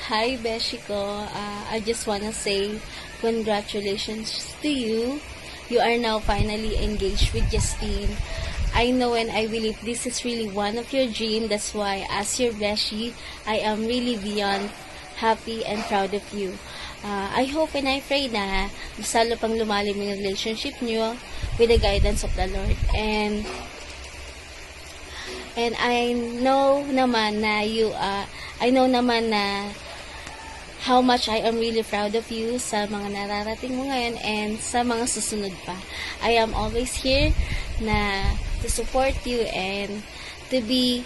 Hi, Beshi ko. I just wanna say congratulations to you. You are now finally engaged with Justine. I know and I believe this is really one of your dreams. That's why, as your Beshi, I am really beyond happy and proud of you. I hope and I pray na mas lalo pang lumalim yung relationship niyo with the guidance of the Lord. And I know naman na I know naman na how much I am really proud of you sa mga nararating mo ngayon and sa mga susunod pa. I am always here na to support you and to be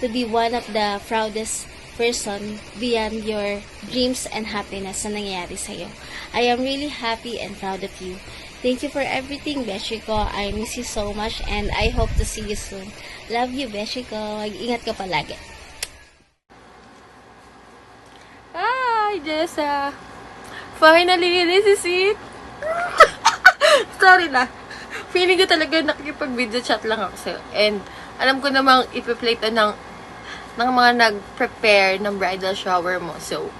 one of the proudest person beyond your dreams and happiness na nangyayari sa'yo. I am really happy and proud of you. Thank you for everything, Beshi ko. I miss you so much and I hope to see you soon. Love you, Beshi ko. Mag-ingat ka palagi. Hi, Jessa! Finally, this is it! Sorry na. Feeling ko talaga nakikipag-video chat lang ako sa'yo. And alam ko namang ipi-play to ng mga nag-prepare ng bridal shower mo. So,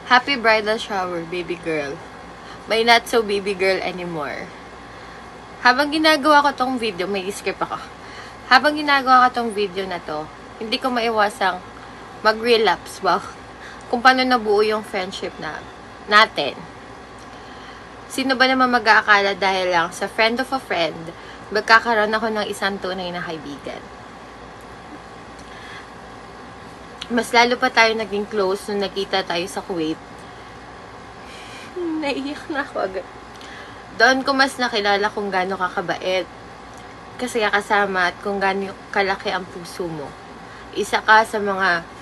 happy bridal shower, baby girl. May not so baby girl anymore. Habang ginagawa ko tong video, may script ako. Habang ginagawa ko tong video na to, hindi ko maiwasang mag-relapse ba? Kung paano nabuo yung friendship natin. Sino ba naman mag-aakala dahil lang sa friend of a friend, magkakaroon ako ng isang tunay na kaibigan. Mas lalo pa tayo naging close nung nakita tayo sa Kuwait. Naiiyak na ako agad. Doon ko mas nakilala kung gaano kakabait, kasi kasama at kung gaano kalaki ang puso mo. Isa ka sa mga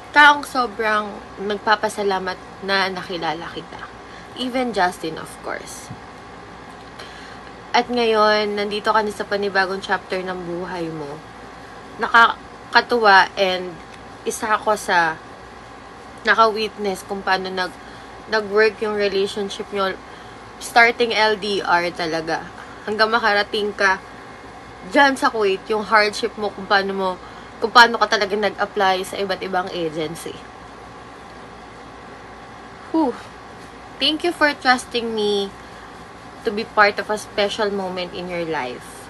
taong sobrang nagpapasalamat na nakilala kita. Even Justin, of course. At ngayon, nandito ka na sa panibagong chapter ng buhay mo. Nakakatuwa and isa ako sa naka-witness kung paano nag-work yung relationship nyo. Starting LDR talaga. Hanggang makarating ka dyan sa Kuwait, yung hardship mo kung paano ka talaga nag-apply sa iba't ibang agency. Whew. Thank you for trusting me to be part of a special moment in your life.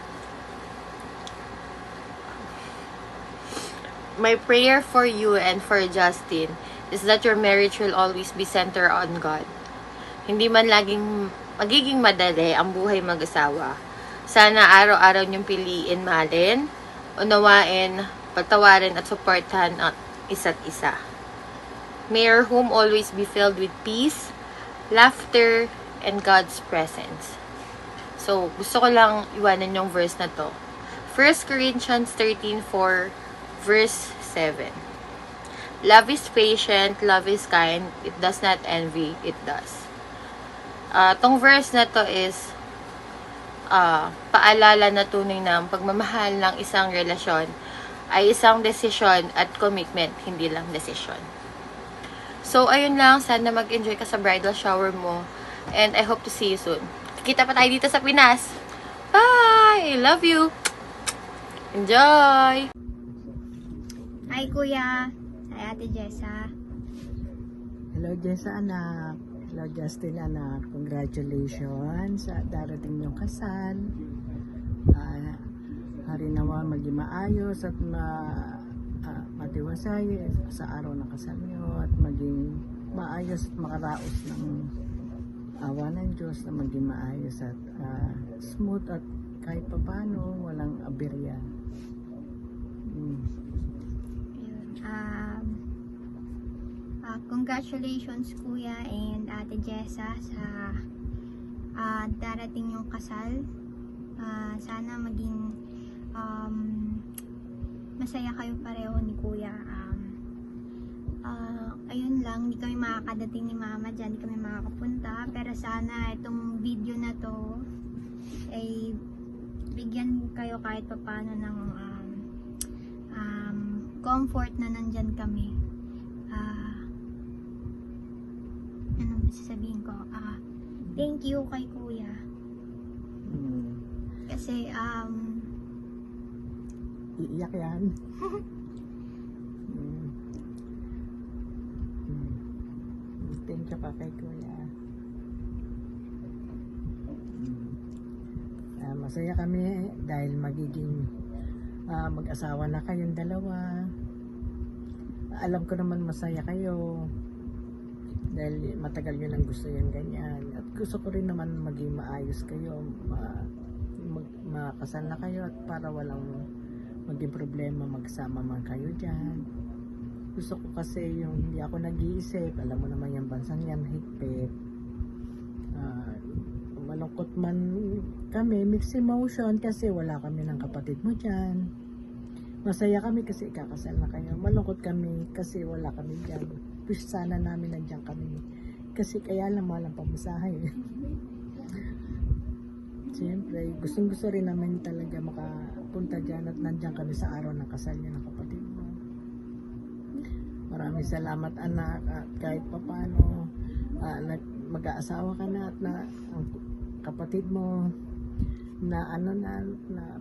My prayer for you and for Justin is that your marriage will always be centered on God. Hindi man magiging madali ang buhay mag-asawa. Sana araw-araw niyong piliin, mahalin, unawain, pagtawarin at suportahan ang isa't isa. May your home always be filled with peace, laughter, and God's presence. So, gusto ko lang iwanan yung verse na to. 1 Corinthians 13:4, verse 7. Love is patient, love is kind, it does not envy, it does. Tong verse na to is paalala na tunay na ang pagmamahal ng isang relasyon ay isang desisyon at commitment, hindi lang desisyon. So, ayun lang. Sana mag-enjoy ka sa bridal shower mo. And I hope to see you soon. Kita pa tayo dito sa Pinas. Bye! I love you! Enjoy! Hi, Kuya. Hi, Ate Jessa. Hello, Jessa anak. Hello, Justin anak. Congratulations sa darating niyong kasal. Hari naman maging maayos at matiwasay sa araw ng kasal niyo at maging maayos at makaraos ng awa ng Diyos na maging maayos at smooth at kahit papano walang aberya. Congratulations, Kuya and Ate Jessa, sa darating yung kasal. Sana maging masaya kayo pareho ni Kuya. Ayun lang, hindi kami makakadating ni Mama dyan, hindi kami makakapunta, pero sana itong video na to ay bigyan kayo kahit papano ng comfort na nandyan kami. Anong sasabihin ko? Thank you kay Kuya. Kasi Iiyak yan. Justin tsaka kay Kuya. Masaya kami dahil magiging mag-asawa na kayong dalawa. Alam ko naman masaya kayo dahil matagal nyo lang gusto yung ganyan. At gusto ko rin naman maging maayos kayo, makasal na kayo at para walang maging problema magsama man kayo dyan. Gusto ko kasi yung hindi ako nag-iisip, alam mo naman yung bansang yan, higpit. Malungkot man kami, mixed emotion kasi wala kami ng kapatid mo dyan. Masaya kami kasi ikakasal na kayo. Malungkot kami kasi wala kami dyan. Wish sana namin nandiyan kami. Kasi kaya lang mahal ang pamasahe. Siyempre, gustong gusto rin namin talaga makapunta dyan at nandiyan kami sa araw ng kasal niya ng kapatid mo. Maraming salamat anak at kahit papano mag-aasawa ka na at ang kapatid mo na na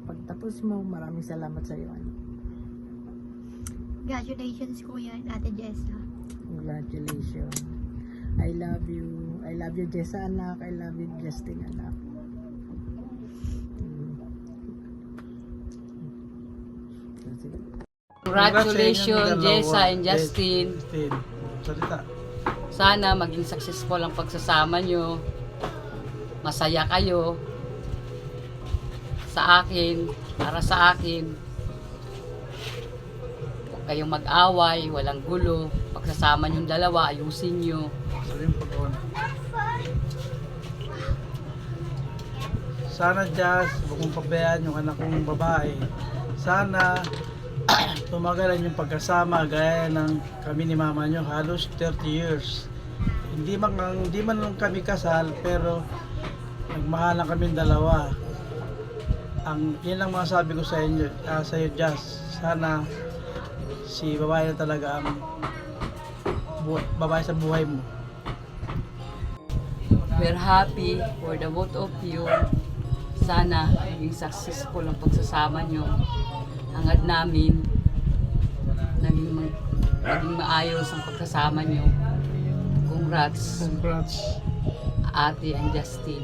pagtapos mo, maraming salamat sa iyo anak. Congratulations Kuya at Ate Jessa. Congratulations. I love you. I love you Jessa anak. I love you Justin anak. Congratulations, Jessa and Justin. Salita. Sana maging successful ang pagsasama nyo. Masaya kayo. Sa akin, para sa akin. Huwag kayong mag-away, walang gulo. Pagsasama nyo dalawa, ayusin nyo. Salim po doon. Sana, Jazz, huwag mong pabayaan yung anak kong babae. Sana tumagalan yung pagkasama gaya ng kami ni mama nyo, halos 30 years. Hindi man lang kami kasal, pero nagmahalan kami dalawa. Yan lang masasabi ko sa inyo, sa iyo Jazz. Sana si babae na talaga ang babae sa buhay mo. We're happy for the both of you. Sana maging successful ang pagsasama nyo. Hangad namin naging maayos ang pagsasama nyo. Congrats, Congrats. Ate and Justin.